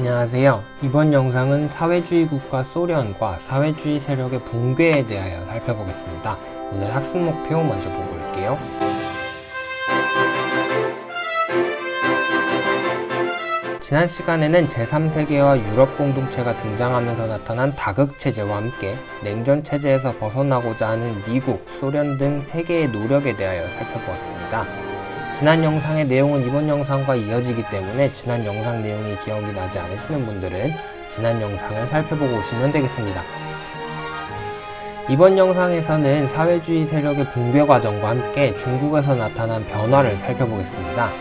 안녕하세요. 이번 영상은 사회주의 국가 소련과 사회주의 세력의 붕괴에 대하여 살펴보겠습니다. 오늘 학습 목표 먼저 보고 올게요. 지난 시간에는 제3세계와 유럽 공동체가 등장하면서 나타난 다극체제와 함께 냉전체제에서 벗어나고자 하는 미국, 소련 등 세계의 노력에 대하여 살펴보았습니다. 지난 영상의 내용은 이번 영상과 이어지기 때문에 지난 영상 내용이 기억이 나지 않으시는 분들은 지난 영상을 살펴보고 오시면 되겠습니다. 이번 영상에서는 사회주의 세력의 붕괴 과정과 함께 중국에서 나타난 변화를 살펴보겠습니다.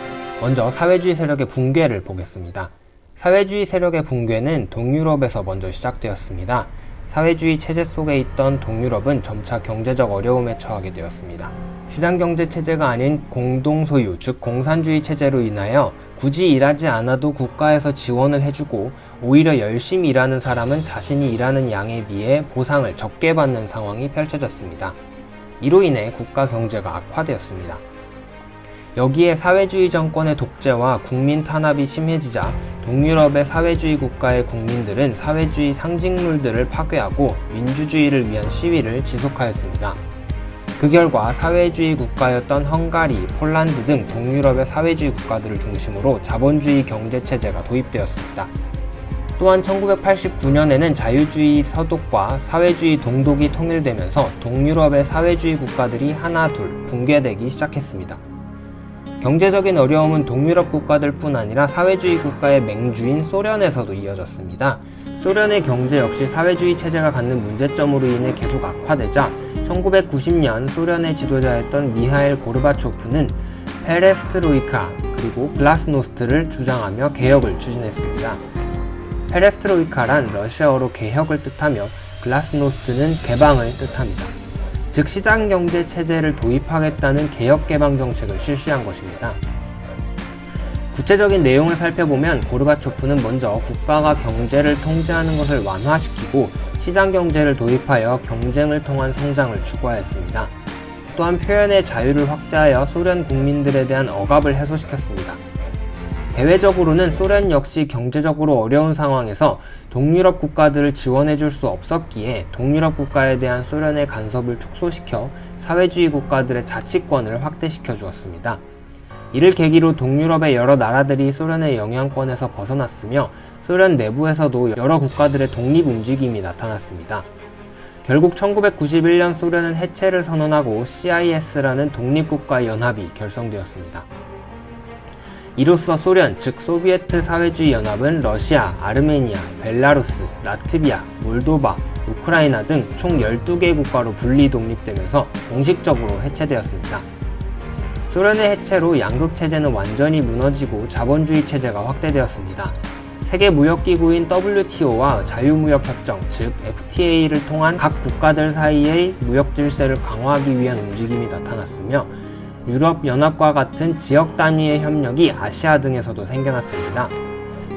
먼저 사회주의 세력의 붕괴를 보겠습니다. 사회주의 세력의 붕괴는 동유럽에서 먼저 시작되었습니다. 사회주의 체제 속에 있던 동유럽은 점차 경제적 어려움에 처하게 되었습니다. 시장경제 체제가 아닌 공동소유, 즉 공산주의 체제로 인하여 굳이 일하지 않아도 국가에서 지원을 해주고 오히려 열심히 일하는 사람은 자신이 일하는 양에 비해 보상을 적게 받는 상황이 펼쳐졌습니다. 이로 인해 국가 경제가 악화되었습니다. 여기에 사회주의 정권의 독재와 국민 탄압이 심해지자 동유럽의 사회주의 국가의 국민들은 사회주의 상징물들을 파괴하고 민주주의를 위한 시위를 지속하였습니다. 그 결과 사회주의 국가였던 헝가리, 폴란드 등 동유럽의 사회주의 국가들을 중심으로 자본주의 경제체제가 도입되었습니다. 또한 1989년에는 자유주의 서독과 사회주의 동독이 통일되면서 동유럽의 사회주의 국가들이 하나 둘 붕괴되기 시작했습니다. 경제적인 어려움은 동유럽 국가들 뿐 아니라 사회주의 국가의 맹주인 소련에서도 이어졌습니다. 소련의 경제 역시 사회주의 체제가 갖는 문제점으로 인해 계속 악화되자 1990년 소련의 지도자였던 미하일 고르바초프는 페레스트로이카 그리고 글라스노스트를 주장하며 개혁을 추진했습니다. 페레스트로이카란 러시아어로 개혁을 뜻하며 글라스노스트는 개방을 뜻합니다. 즉 시장경제 체제를 도입하겠다는 개혁개방 정책을 실시한 것입니다. 구체적인 내용을 살펴보면 고르바초프는 먼저 국가가 경제를 통제하는 것을 완화시키고 시장경제를 도입하여 경쟁을 통한 성장을 추구하였습니다. 또한 표현의 자유를 확대하여 소련 국민들에 대한 억압을 해소시켰습니다. 대외적으로는 소련 역시 경제적으로 어려운 상황에서 동유럽 국가들을 지원해줄 수 없었기에 동유럽 국가에 대한 소련의 간섭을 축소시켜 사회주의 국가들의 자치권을 확대시켜 주었습니다. 이를 계기로 동유럽의 여러 나라들이 소련의 영향권에서 벗어났으며 소련 내부에서도 여러 국가들의 독립 움직임이 나타났습니다. 결국 1991년 소련은 해체를 선언하고 CIS라는 독립국가 연합이 결성되었습니다. 이로써 소련, 즉 소비에트 사회주의 연합은 러시아, 아르메니아, 벨라루스, 라트비아, 몰도바, 우크라이나 등 총 12개 국가로 분리 독립되면서 공식적으로 해체되었습니다. 소련의 해체로 양극체제는 완전히 무너지고 자본주의 체제가 확대되었습니다. 세계무역기구인 WTO와 자유무역협정, 즉 FTA를 통한 각 국가들 사이의 무역 질서를 강화하기 위한 움직임이 나타났으며 유럽연합과 같은 지역 단위의 협력이 아시아 등에서도 생겨났습니다.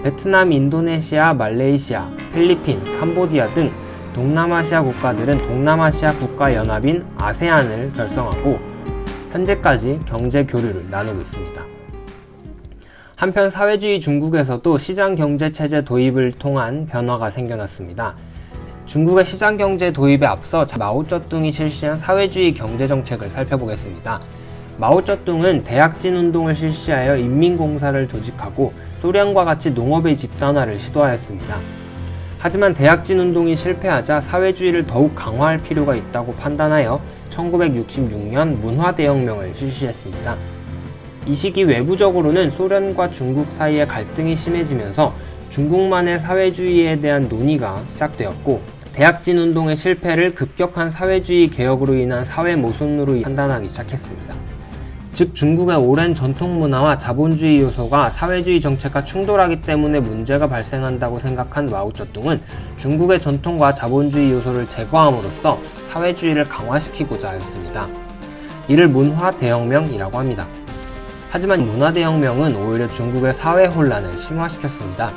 베트남, 인도네시아, 말레이시아, 필리핀, 캄보디아 등 동남아시아 국가들은 동남아시아 국가연합인 아세안을 결성하고 현재까지 경제 교류를 나누고 있습니다. 한편 사회주의 중국에서도 시장경제체제 도입을 통한 변화가 생겨났습니다. 중국의 시장경제 도입에 앞서 마오쩌둥이 실시한 사회주의 경제정책을 살펴보겠습니다. 마오쩌둥은 대약진 운동을 실시하여 인민공사를 조직하고 소련과 같이 농업의 집단화를 시도하였습니다. 하지만 대약진 운동이 실패하자 사회주의를 더욱 강화할 필요가 있다고 판단하여 1966년 문화대혁명을 실시했습니다. 이 시기 외부적으로는 소련과 중국 사이의 갈등이 심해지면서 중국만의 사회주의에 대한 논의가 시작되었고 대약진 운동의 실패를 급격한 사회주의 개혁으로 인한 사회 모순으로 판단하기 시작했습니다. 즉 중국의 오랜 전통 문화와 자본주의 요소가 사회주의 정책과 충돌하기 때문에 문제가 발생한다고 생각한 마오쩌둥은 중국의 전통과 자본주의 요소를 제거함으로써 사회주의를 강화시키고자 하였습니다. 이를 문화대혁명이라고 합니다. 하지만 문화대혁명은 오히려 중국의 사회 혼란을 심화시켰습니다.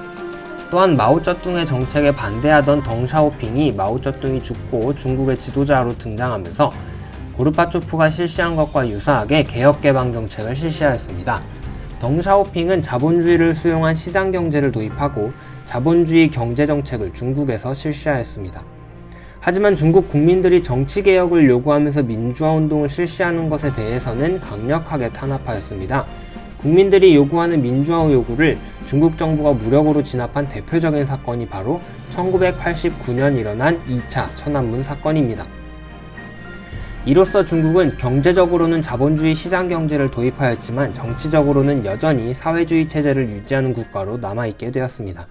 또한 마오쩌둥의 정책에 반대하던 덩샤오핑이 마오쩌둥이 죽고 중국의 지도자로 등장하면서 고르바초프가 실시한 것과 유사하게 개혁개방 정책을 실시하였습니다. 덩샤오핑은 자본주의를 수용한 시장경제를 도입하고 자본주의 경제정책을 중국에서 실시하였습니다. 하지만 중국 국민들이 정치개혁을 요구하면서 민주화운동을 실시하는 것에 대해서는 강력하게 탄압하였습니다. 국민들이 요구하는 민주화 요구를 중국 정부가 무력으로 진압한 대표적인 사건이 바로 1989년 일어난 2차 천안문 사건입니다. 이로써 중국은 경제적으로는 자본주의 시장경제를 도입하였지만 정치적으로는 여전히 사회주의 체제를 유지하는 국가로 남아있게 되었습니다.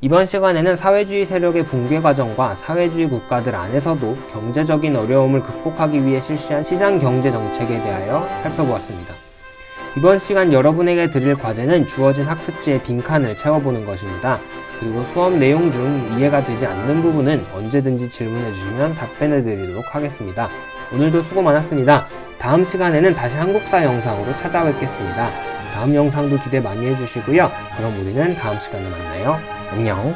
이번 시간에는 사회주의 세력의 붕괴 과정과 사회주의 국가들 안에서도 경제적인 어려움을 극복하기 위해 실시한 시장경제 정책에 대하여 살펴보았습니다. 이번 시간 여러분에게 드릴 과제는 주어진 학습지의 빈칸을 채워보는 것입니다. 그리고 수업 내용 중 이해가 되지 않는 부분은 언제든지 질문해 주시면 답변해 드리도록 하겠습니다. 오늘도 수고 많았습니다. 다음 시간에는 다시 한국사 영상으로 찾아뵙겠습니다. 다음 영상도 기대 많이 해주시고요. 그럼 우리는 다음 시간에 만나요. 안녕.